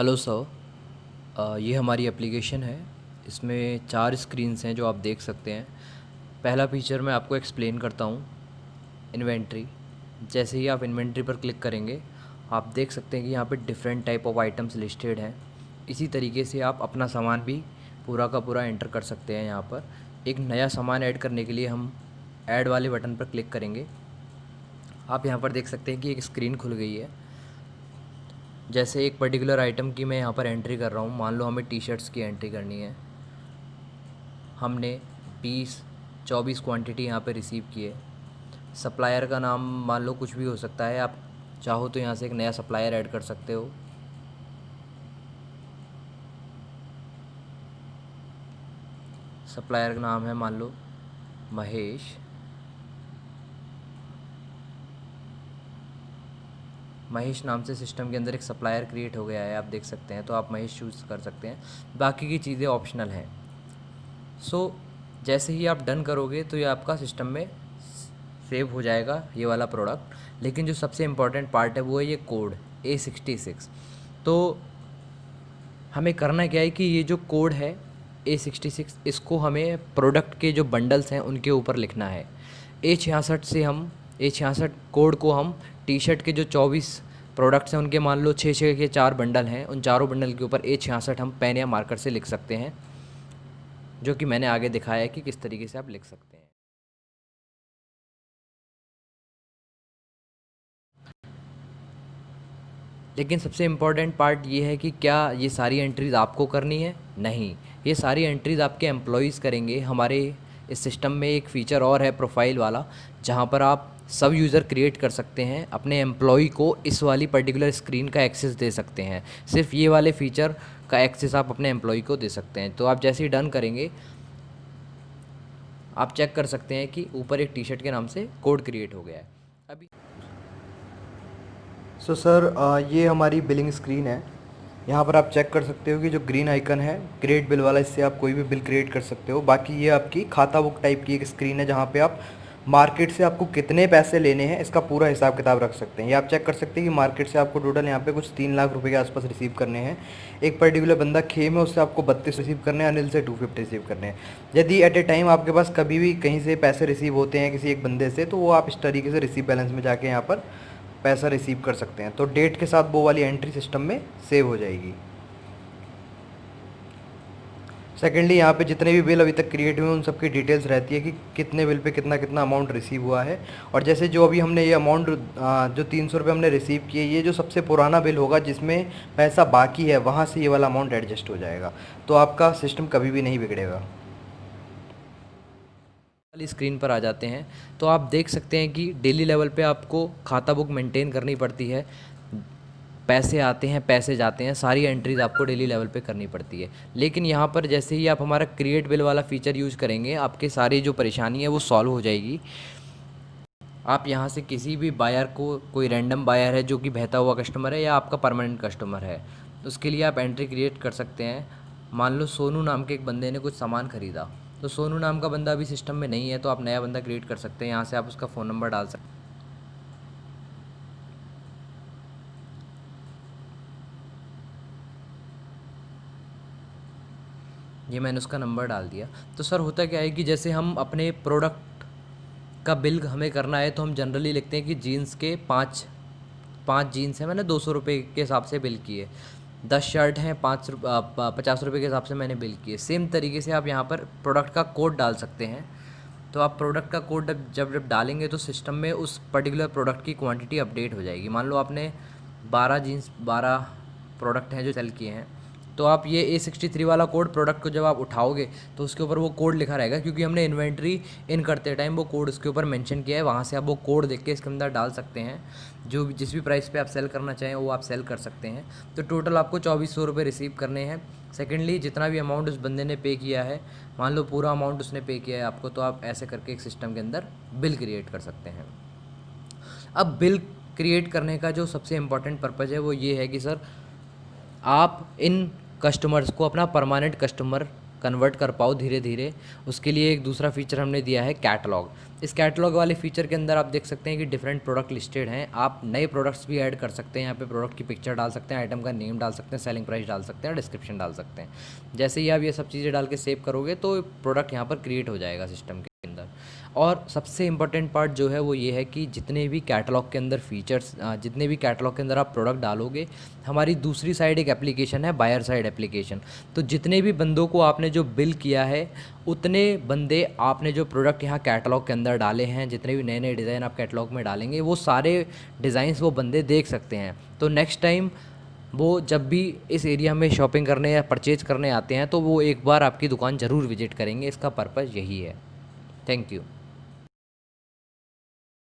Hello sir. ये हमारी application है। इसमें 4 स्क्रीन्स हैं जो आप देख सकते हैं। पहला फीचर मैं आपको एक्सप्लेन करता हूँ, इन्वेंट्री। जैसे ही आप इन्वेंट्री पर क्लिक करेंगे आप देख सकते हैं कि यहाँ पे different type of items listed हैं। इसी तरीके से आप अपना सामान भी पूरा का पूरा एंटर कर सकते हैं। यहाँ पर एक नया सामान ऐड करने के लिए हम ऐड वाले बटन पर क्लिक करेंगे। आप यहाँ पर देख सकते हैं कि एक स्क्रीन खुल गई है। जैसे एक पर्टिकुलर आइटम की मैं यहाँ पर एंट्री कर रहा हूँ, मान लो हमें टी शर्ट्स की एंट्री करनी है। हमने 20-24 क्वांटिटी यहाँ पे रिसीव की है। सप्लायर का नाम मान लो कुछ भी हो सकता है, आप चाहो तो यहाँ से एक नया सप्लायर ऐड कर सकते हो। सप्लायर का नाम है मान लो महेश। महेश नाम से सिस्टम के अंदर एक सप्लायर क्रिएट हो गया है, आप देख सकते हैं। तो आप महेश चूज़ कर सकते हैं, बाकी की चीज़ें ऑप्शनल हैं। जैसे ही आप डन करोगे तो ये आपका सिस्टम में सेव हो जाएगा ये वाला प्रोडक्ट। लेकिन जो सबसे इम्पॉर्टेंट पार्ट है वो है ये कोड A66। तो हमें करना क्या है कि ये जो कोड है A66, इसको हमें प्रोडक्ट के जो बंडल्स हैं उनके ऊपर लिखना है। A66 कोड को हम टी शर्ट के जो 24 प्रोडक्ट्स हैं उनके मान लो 6 के 4 बंडल हैं, उन चारों बंडल के ऊपर A66 हम पेन या मार्कर से लिख सकते हैं, जो कि मैंने आगे दिखाया है कि किस तरीके से आप लिख सकते हैं। लेकिन सबसे इम्पॉर्टेंट पार्ट ये है कि क्या ये सारी एंट्रीज़ आपको करनी है? नहीं, ये सारी एंट्रीज़ आपके एम्प्लॉयज़ करेंगे। हमारे इस सिस्टम में एक फ़ीचर और है प्रोफाइल वाला, जहाँ पर आप सब यूज़र क्रिएट कर सकते हैं, अपने एम्प्लॉय को इस वाली पर्टिकुलर स्क्रीन का एक्सेस दे सकते हैं। सिर्फ ये वाले फ़ीचर का एक्सेस आप अपने एम्प्लॉय को दे सकते हैं। तो आप जैसे ही डन करेंगे आप चेक कर सकते हैं कि ऊपर एक टी शर्ट के नाम से कोड क्रिएट हो गया है अभी। सर ये हमारी बिलिंग स्क्रीन है। यहाँ पर आप चेक कर सकते हो कि जो ग्रीन आइकन है क्रिएट बिल वाला, इससे आप कोई भी बिल क्रिएट कर सकते हो। बाकी ये आपकी खाता बुक टाइप की एक स्क्रीन है, जहाँ पे आप मार्केट से आपको कितने पैसे लेने हैं इसका पूरा हिसाब किताब रख सकते हैं। ये आप चेक कर सकते हैं कि मार्केट से आपको टोटल यहाँ पे कुछ 3 लाख रुपए के आसपास रिसीव करने हैं। एक पर्टिकुलर बंदा खेम है, उससे आपको 32 रिसीव करने हैं, अनिल से 250 रिसीव करने हैं। यदि एट ए टाइम आपके पास कभी भी कहीं से पैसे रिसीव होते हैं किसी एक बंदे से, तो वो आप इस तरीके से रिसीव बैलेंस में जाके यहाँ पर पैसा रिसीव कर सकते हैं। तो डेट के साथ वो वाली एंट्री सिस्टम में सेव हो जाएगी। सेकेंडली यहाँ पे जितने भी बिल अभी तक क्रिएट हुए उन सबकी डिटेल्स रहती है कि कितने बिल पे कितना कितना अमाउंट रिसीव हुआ है। और जैसे जो अभी हमने ये अमाउंट जो 300 रुपये हमने रिसीव किए, ये जो सबसे पुराना बिल होगा जिसमें पैसा बाकी है, वहाँ से ये वाला अमाउंट एडजस्ट हो जाएगा। तो आपका सिस्टम कभी भी नहीं बिगड़ेगा। वाली स्क्रीन पर आ जाते हैं तो आप देख सकते हैं कि डेली लेवल पे आपको खाता बुक मेंटेन करनी पड़ती है। पैसे आते हैं, पैसे जाते हैं, सारी एंट्रीज़ आपको डेली लेवल पे करनी पड़ती है। लेकिन यहाँ पर जैसे ही आप हमारा क्रिएट बिल वाला फ़ीचर यूज़ करेंगे, आपके सारी जो परेशानी है वो सॉल्व हो जाएगी। आप यहाँ से किसी भी बायर को, कोई रैंडम बायर है जो कि बहता हुआ कस्टमर है या आपका परमानेंट कस्टमर है, उसके लिए आप एंट्री क्रिएट कर सकते हैं। मान लो सोनू नाम के एक बंदे ने कुछ सामान ख़रीदा, तो सोनू नाम का बंदा अभी सिस्टम में नहीं है, तो आप नया बंदा क्रिएट कर सकते हैं। यहाँ से आप उसका फ़ोन नंबर डाल सकते हैं। ये मैंने उसका नंबर डाल दिया। तो सर होता क्या है कि जैसे हम अपने प्रोडक्ट का बिल हमें करना है, तो हम जनरली लिखते हैं कि जीन्स के पाँच जीन्स हैं, मैंने 200 रुपये के हिसाब से बिल किए। 10 शर्ट हैं, 50 रुपये के हिसाब से मैंने बिल किए। सेम तरीके से आप यहाँ पर प्रोडक्ट का कोड डाल सकते हैं। तो आप प्रोडक्ट का कोड जब डालेंगे तो सिस्टम में उस पर्टिकुलर प्रोडक्ट की क्वांटिटी अपडेट हो जाएगी। मान लो आपने 12 प्रोडक्ट हैं जो सेल किए हैं, तो आप ये A63 वाला कोड प्रोडक्ट को जब आप उठाओगे तो उसके ऊपर वो कोड लिखा रहेगा, क्योंकि हमने इन्वेंट्री इन करते टाइम वो कोड उसके ऊपर मेंशन किया है। वहाँ से आप वो कोड देख के इसके अंदर डाल सकते हैं। जो जिस भी प्राइस पे आप सेल करना चाहें वो आप सेल कर सकते हैं। तो टोटल आपको 2400 रुपये रिसीव करने हैं। सेकेंडली, जितना भी अमाउंट उस बंदे ने पे किया है, मान लो पूरा अमाउंट उसने पे किया है आपको, तो आप ऐसे करके एक सिस्टम के अंदर बिल क्रिएट कर सकते हैं। अब बिल क्रिएट करने का जो सबसे इम्पॉर्टेंट पर्पज़ है वो ये है कि सर आप इन कस्टमर्स को अपना परमानेंट कस्टमर कन्वर्ट कर पाओ धीरे धीरे, उसके लिए एक दूसरा फीचर हमने दिया है कैटलॉग। इस कैटलॉग वाले फीचर के अंदर आप देख सकते हैं कि डिफरेंट प्रोडक्ट लिस्टेड हैं, आप नए प्रोडक्ट्स भी ऐड कर सकते हैं। यहाँ पे प्रोडक्ट की पिक्चर डाल सकते हैं, आइटम का नेम डाल सकते हैं, सेलिंग प्राइस डाल सकते हैं, डिस्क्रिप्शन डाल सकते हैं। जैसे ही आप ये सब चीज़ें डाल के सेव करोगे तो प्रोडक्ट यहाँ पर क्रिएट हो जाएगा सिस्टम के अंदर। और सबसे इम्पोर्टेंट पार्ट जो है वो ये है कि जितने भी कैटलॉग के अंदर फीचर्स, जितने भी कैटलॉग के अंदर आप प्रोडक्ट डालोगे, हमारी दूसरी साइड एक एप्लीकेशन है, बायर साइड एप्लीकेशन। तो जितने भी बंदों को आपने जो बिल किया है, उतने बंदे आपने जो प्रोडक्ट यहाँ कैटलॉग के अंदर डाले हैं, जितने भी नए नए डिज़ाइन आप कैटलॉग में डालेंगे, वो सारे डिज़ाइंस वो बंदे देख सकते हैं। तो नेक्स्ट टाइम वो जब भी इस एरिया में शॉपिंग करने या परचेज करने आते हैं तो वो एक बार आपकी दुकान ज़रूर विजिट करेंगे। इसका पर्पज़ यही है। Thank you.